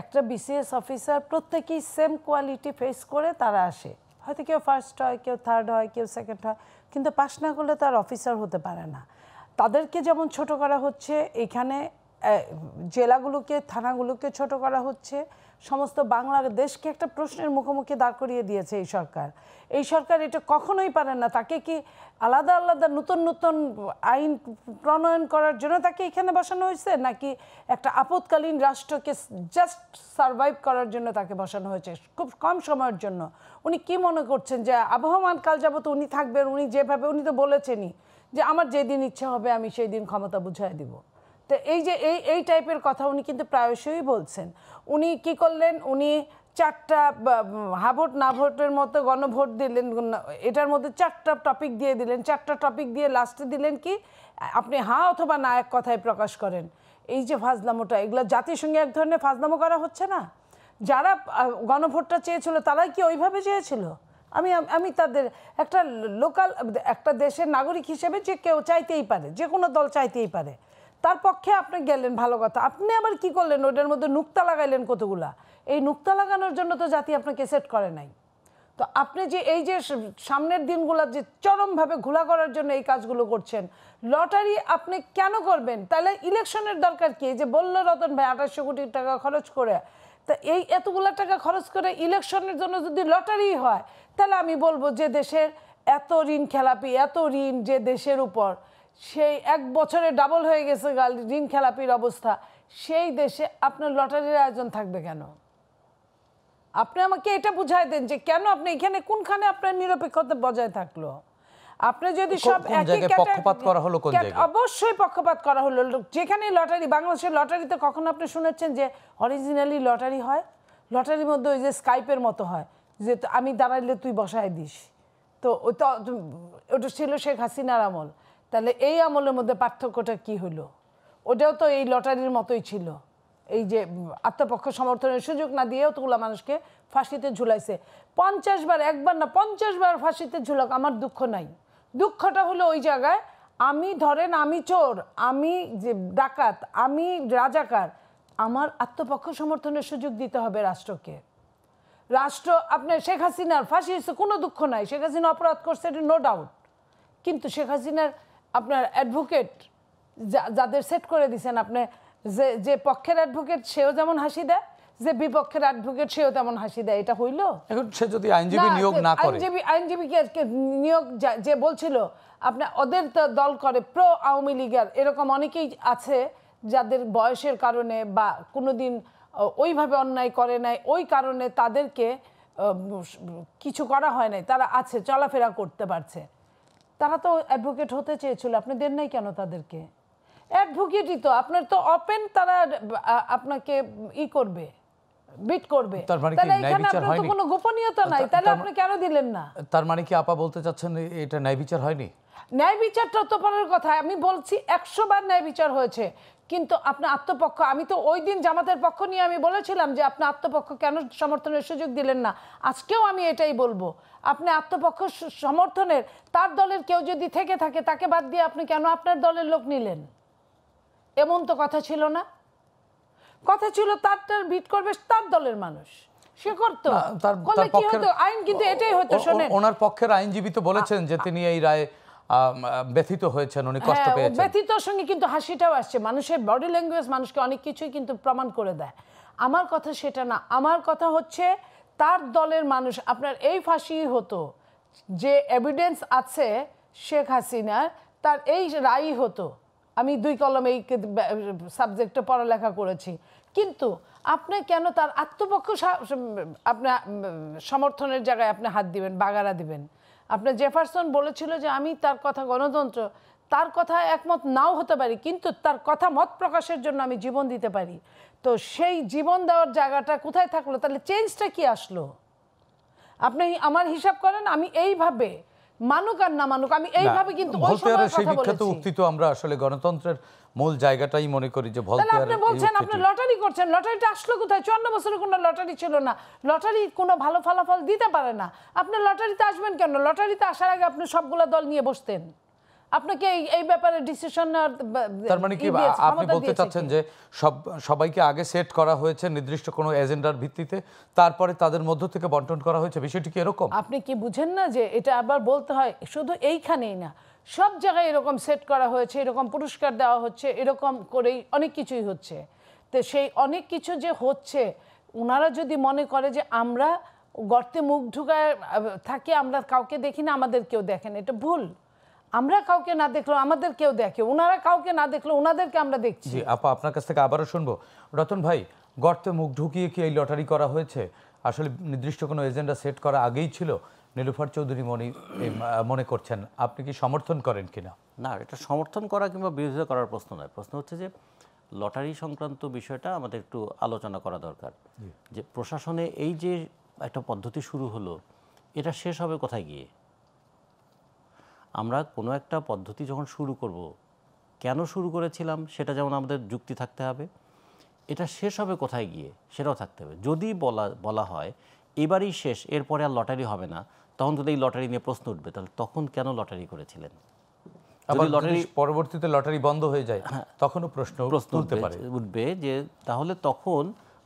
একটা BCS officer প্রত্যেকেই same quality face করে তারা আসে, হয়তো কেউ ফার্স্ট হয়, কেউ থার্ড হয়, কেউ সেকেন্ড হয়, কিন্তু পাশ না করলে তার অফিসার হতে পারে না। তাদেরকে যেমন ছোট করা হচ্ছে, এখানে জেলাগুলোকে, থানাগুলোকে ছোট করা হচ্ছে, সমস্ত বাংলাদেশকে একটা প্রশ্নের মুখোমুখি দাঁড় করিয়ে দিয়েছে এই সরকার। এই সরকার এটা কখনোই পারে না। তাকে কি আলাদা আলাদা নতুন নতুন আইন প্রণয়ন করার জন্য তাকে এখানে বসানো হয়েছে, নাকি একটা আপৎকালীন রাষ্ট্রকে জাস্ট সারভাইভ করার জন্য তাকে বসানো হয়েছে খুব কম সময়ের জন্য? উনি কি মনে করছেন যে আবহমান কাল যাবত উনি থাকবেন? উনি যেভাবে, উনি তো বলেছেনই যে আমার যেদিন ইচ্ছা হবে আমি সেই দিন ক্ষমতা বুঝাই দিব। তো এই যে এই টাইপের কথা উনি কিন্তু প্রায়শই বলছেন। উনি কি করলেন, উনি 4টা হাভোট না ভোটের মতো গণভোট দিলেন, এটার মধ্যে 4টা টপিক দিয়ে দিলেন। 4টা টপিক দিয়ে লাস্টে দিলেন কি, আপনি হ্যাঁ অথবা না এক কথায় প্রকাশ করেন। এই যে ফাজলামোটা, এগুলো জাতিসংঘে এক ধরনের ফাজলামো করা হচ্ছে না? যারা গণভোটটা চেয়েছিল তারাই কি ওইভাবে চেয়েছিল? আমি তাদের একটা লোকাল, একটা দেশের নাগরিক হিসেবে যে কেউ চাইতেই পারে, যে কোনো দল চাইতেই পারে, তার পক্ষে আপনি গেলেন, ভালো কথা। আপনি আবার কি করলেন, ওটার মধ্যে নুক্তা লাগাইলেন কতগুলা। এই নুক্তা লাগানোর জন্য তো জাতি আপনাকে সেট করে নাই। তো আপনি যে এই যে সামনের দিনগুলো যে চরমভাবে ঘোলা করার জন্য এই কাজগুলো করছেন, লটারি আপনি কেন করবেন? তাহলে ইলেকশনের দরকার কি? যে বললো রতন ভাই 2800 কোটি টাকা খরচ করে, তা এই এতগুলা টাকা খরচ করে ইলেকশনের জন্য যদি লটারি হয়, তাহলে আমি বলবো যে দেশের এত ঋণ খেলাপি, এত ঋণ যে দেশের উপর, সেই 1 বছরে ডাবল হয়ে গেছে ঋণ খেলাপির অবস্থা, সেই দেশে আপনার লটারির আয়োজন থাকবে কেন? আপনি আমাকে এটা বুঝাই দেন যে কেন আপনি এখানে, কোনখানে আপনার নিরপেক্ষতা বজায় থাকলো? আপনি যদি সব একই পক্ষপাত করা হলো কোন জায়গায়? অবশ্যই পক্ষপাত করা হলো। যেখানে লটারি, বাংলাদেশের লটারিতে কখন আপনি শুনেছেন যে অরিজিনালি লটারি হয়? লটারির মধ্যে ওই যে স্কাইপের মতো হয়, যে আমি দাঁড়াইলে তুই বসায় দিস। তো ওটা ছিল শেখ হাসিনার আমল। তাহলে এই আমলের মধ্যে পার্থক্যটা কি হলো? ওটাও তো এই লটারির মতোই ছিল। এই যে আত্মপক্ষ সমর্থনের সুযোগ না দিয়েও তোগুলা মানুষকে ফাঁসিতে ঝুলাইছে। 50 বার, একবার না 50 বার ফাঁসিতে ঝুলাক, আমার দুঃখ নাই। দুঃখটা হলো ওই জায়গায় আমি, ধরেন আমি চোর, আমি যে ডাকাত, আমি রাজাকার, আমার আত্মপক্ষ সমর্থনের সুযোগ দিতে হবে রাষ্ট্রকে। রাষ্ট্র, আপনার শেখ হাসিনার ফাঁসি হয়েছে, কোনো দুঃখ নাই, শেখ হাসিনা অপরাধ করছে, এটা নো ডাউট। কিন্তু শেখ হাসিনার আপনার অ্যাডভোকেট যাদের সেট করে দিয়েছেন আপনি, যে পক্ষের অ্যাডভোকেট সেও যেমন হাসি দেয়, যে বিপক্ষের অ্যাডভোকেট সেও তেমন হাসি দেয়, এটা হইল? এখন সে যদি আইনজীবী নিয়োগ না করে, আইনজীবীকে নিয়োগ যে বলছিল আপনার ওদের তো দল করে প্রো আওয়ামী লীগের, এরকম অনেকেই আছে যাদের বয়সের কারণে বা কোনোদিন ওইভাবে অন্যায় করে নাই, ওই কারণে তাদেরকে কিছু করা হয় নাই, তারা আছে, চলাফেরা করতে পারছে, তারা তো অ্যাডভোকেট হতে চেয়েছিল, আপনি দেন নাই কেন তাদেরকে? অ্যাডভোকেটই তো আপনার তো ওপেন, তারা আপনাকে করবে, বিট করবে। তাহলে এখানে আপনার তো কোনো গোপনীয়তা নাই, তাহলে আপনি কেন দিলেন না? তার মানে কি আপা বলতে চাচ্ছেন এটা ন্যায় বিচার হয়নি? ন্যায় বিচারটা তো পরের কথা, আমি বলছি 100 বার ন্যায় বিচার হয়েছে, কিন্তু আপনার আত্মপক্ষ, আমি তো ওই দিন জামাতের পক্ষ নিয়ে আমি বলেছিলাম যে আপনি আত্মপক্ষ কেন সমর্থনের সুযোগ দিলেন না। আজকেও আমি এটাই বলবো, আপনি আত্মপক্ষ সমর্থনের, তার দলের কেউ যদি থেকে থাকে তাকে বাদ দিয়ে আপনি কেন আপনার দলের লোক নিলেন? এমন তো কথা ছিল না। কথা ছিল তার বিট করবে তার দলের মানুষ, সে করতো, করলে কি হতো? আইন কিন্তু এটাই হতো। শোনেন, ওনার পক্ষের আইনজীবী তো বলেছেন যে তিনি এই রায়ে ব্যথিত হয়েছেন, উনি কষ্ট পেয়েছেন। ব্যথিতর সঙ্গে কিন্তু হাসিটাও আসছে। মানুষের বডি ল্যাঙ্গুয়েজ মানুষকে অনেক কিছুই কিন্তু প্রমাণ করে দেয়। আমার কথা সেটা না, আমার কথা হচ্ছে তার দলের মানুষ, আপনার এই ফাঁসি হতো, যে এভিডেন্স আছে শেখ হাসিনার, তার এই রায়ই হতো। আমি 2 কলমে এই সাবজেক্টে পড়ালেখা করেছি। কিন্তু আপনি কেন তার আত্মপক্ষ আপনার সমর্থনের জায়গায় আপনি হাত দিবেন, বাগারা দিবেন? আপনার জেফারসন বলেছিল যে আমি তার কথা গণতন্ত্র, তার কথা একমত নাও হতে পারি, কিন্তু তার কথা মত প্রকাশের জন্য আমি জীবন দিতে পারি। তো সেই জীবন দেওয়ার জায়গাটা কোথায় থাকলো? তাহলে চেঞ্জটা কি আসলো? আপনি আমার হিসাব করেন, আমি এইভাবে মানুক আর না মানুক, আমি এইভাবে কিন্তু ওই সময় কথা বলেছি। উক্তি তো আমরা আসলে গণতন্ত্রের মূল জায়গাটাই মনে করি যে ভলতেয়ার। আপনি বলছেন আপনি লটারি করছেন, লটারিটা আসলো কোথায়? 54 বছরে কোনো লটারি ছিল না, লটারি কোনো ভালো ফলাফল দিতে পারে না। আপনি লটারিতে আসবেন কেন? লটারিতে আসার আগে আপনি সবগুলা দল নিয়ে বসতেন। আপনাকে এই ব্যাপারে ডিসিশন তার মানে কি আপনি বলতে চাচ্ছেন যে সবাইকে আগে সেট করা হয়েছে নির্দিষ্ট কোনো এজেন্ডার ভিত্তিতে, তারপরে তাদের মধ্য থেকে বন্টন করা হয়েছে, বিষয়টি কি এরকম? আপনি কি বুঝেন না যে এটা আবার বলতে হয় শুধু এইখানেই না, সব জায়গায় এরকম সেট করা হয়েছে, এরকম পুরস্কার দেওয়া হচ্ছে, এরকম করেই অনেক কিছুই হচ্ছে। তো সেই অনেক কিছু যে হচ্ছে, ওনারা যদি মনে করে যে আমরা গর্তে মুখ ঢুকায় থাকি, আমরা কাউকে দেখি না, আমাদের কেউ দেখেন, এটা ভুল। আমরা কাউকে না দেখলেও আমাদের কেউ দেখে, ওনারা কাউকে না দেখলেও ওনাদেরকে আমরা দেখছি। জি আপা, আপনার কাছ থেকে আবারও শুনবো। রতন ভাই, গর্তে মুখ ঢুকিয়ে কি এই লটারি করা হয়েছে? আসলে নির্দিষ্ট কোনো এজেন্ডা সেট করা আগেই ছিল, নীলুফার চৌধুরী মনে করছেন, আপনি কি সমর্থন করেন কিনা? না, এটা সমর্থন করা কিংবা বিরোধিতা করার প্রশ্ন নয়। প্রশ্ন হচ্ছে যে লটারি সংক্রান্ত বিষয়টা আমাদের একটু আলোচনা করা দরকার। যে প্রশাসনে এই যে একটা পদ্ধতি শুরু হলো, এটা শেষ হবে কোথায় গিয়ে? আমরা কোনো একটা পদ্ধতি যখন শুরু করব, কেন শুরু করেছিলাম সেটা যেমন আমাদের যুক্তি থাকতে হবে, এটা শেষ হবে কোথায় গিয়ে সেটাও থাকতে হবে। যদি বলা হয় এবারই শেষ, এরপরে আর লটারি হবে না, তখন যদি এই লটারি নিয়ে প্রশ্ন উঠবে, তাহলে তখন কেন লটারি করেছিলেন? আবার লটারি পরবর্তীতে লটারি বন্ধ হয়ে যায়, তখনও প্রশ্ন তুলতে পারে, উঠবে যে তাহলে তখন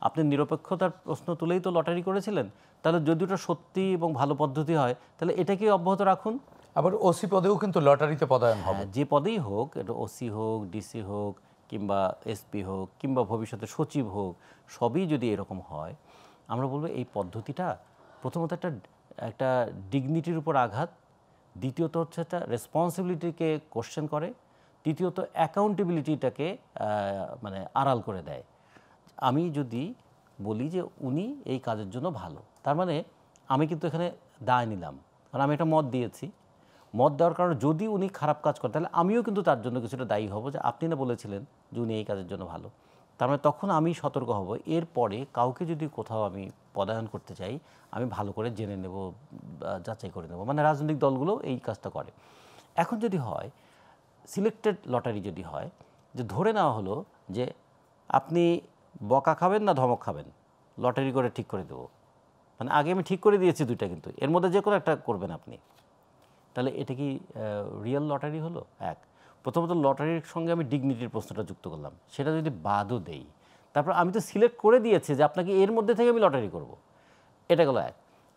আপনি নিরপেক্ষতার প্রশ্ন তুলেই তো লটারি করেছিলেন। তাহলে যদি ওটা সত্যি এবং ভালো পদ্ধতি হয়, তাহলে এটাকে অব্যাহত রাখুন। আবার ওসি পদেও কিন্তু লটারিতে পদায়ন হবে। যে পদেই হোক, এটা ওসি হোক, ডিসি হোক, কিংবা এসপি হোক, কিংবা ভবিষ্যতে সচিব হোক, সবই যদি এরকম হয়, আমরা বলবো এই পদ্ধতিটা প্রথমত একটা ডিগনিটির উপর আঘাত, দ্বিতীয়ত হচ্ছে একটা রেসপন্সিবিলিটিকে কোশ্চেন করে, তৃতীয়ত অ্যাকাউন্টেবিলিটিটাকে মানে আড়াল করে দেয়। আমি যদি বলি যে উনি এই কাজের জন্য ভালো, তার মানে আমি কিন্তু এখানে দায় নিলাম, কারণ আমি একটা মত দিয়েছি। মত দেওয়ার কারণে যদি উনি খারাপ কাজ করেন, তাহলে আমিও কিন্তু তার জন্য কিছুটা দায়ী হব, যে আপনি না বলেছিলেন যে উনি এই কাজের জন্য ভালো। তার মানে তখন আমি সতর্ক হব। এরপরে কাউকে যদি কোথাও আমি পদায়ন করতে চাই, আমি ভালো করে জেনে নেব, যাচাই করে নেব। মানে রাজনৈতিক দলগুলো এই কাজটা করে। এখন যদি হয় সিলেক্টেড লটারি, যদি হয় যে ধরে নেওয়া হলো যে আপনি বকা খাবেন না ধমক খাবেন, লটারি করে ঠিক করে দেবো, মানে আগে আমি ঠিক করে দিয়েছি দুইটা, কিন্তু এর মধ্যে যে কোনো একটা করবেন আপনি, তাহলে এটা কি রিয়েল লটারি হলো? প্রথমত লটারির সঙ্গে আমি ডিগনিটির প্রশ্নটা যুক্ত করলাম, সেটা যদি বাদও দেই, তারপর আমি তো সিলেক্ট করে দিয়েছি যে আপনাকে এর মধ্যে থেকে আমি লটারি করব, এটা গেল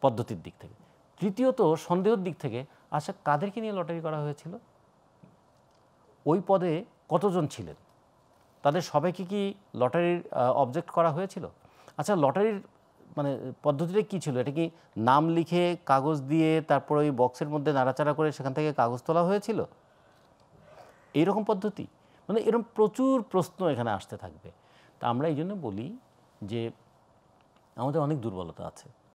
পদ্ধতির দিক থেকে। তৃতীয়ত সন্দেহের দিক থেকে, আচ্ছা কাদেরকে নিয়ে লটারি করা হয়েছিল, ওই পদে কতজন ছিলেন, তাদের সবাইকে কি লটারির অবজেক্ট করা হয়েছিল? আচ্ছা লটারির মানে পদ্ধতিটা কী ছিল? এটা কি নাম লিখে কাগজ দিয়ে তারপর ওই বক্সের মধ্যে নাড়াচাড়া করে সেখান থেকে কাগজ তোলা হয়েছিল? এইরকম পদ্ধতি, মানে এরকম প্রচুর প্রশ্ন এখানে আসতে থাকবে। তা আমরা এই জন্য বলি যে আমাদের অনেক দুর্বলতা আছে।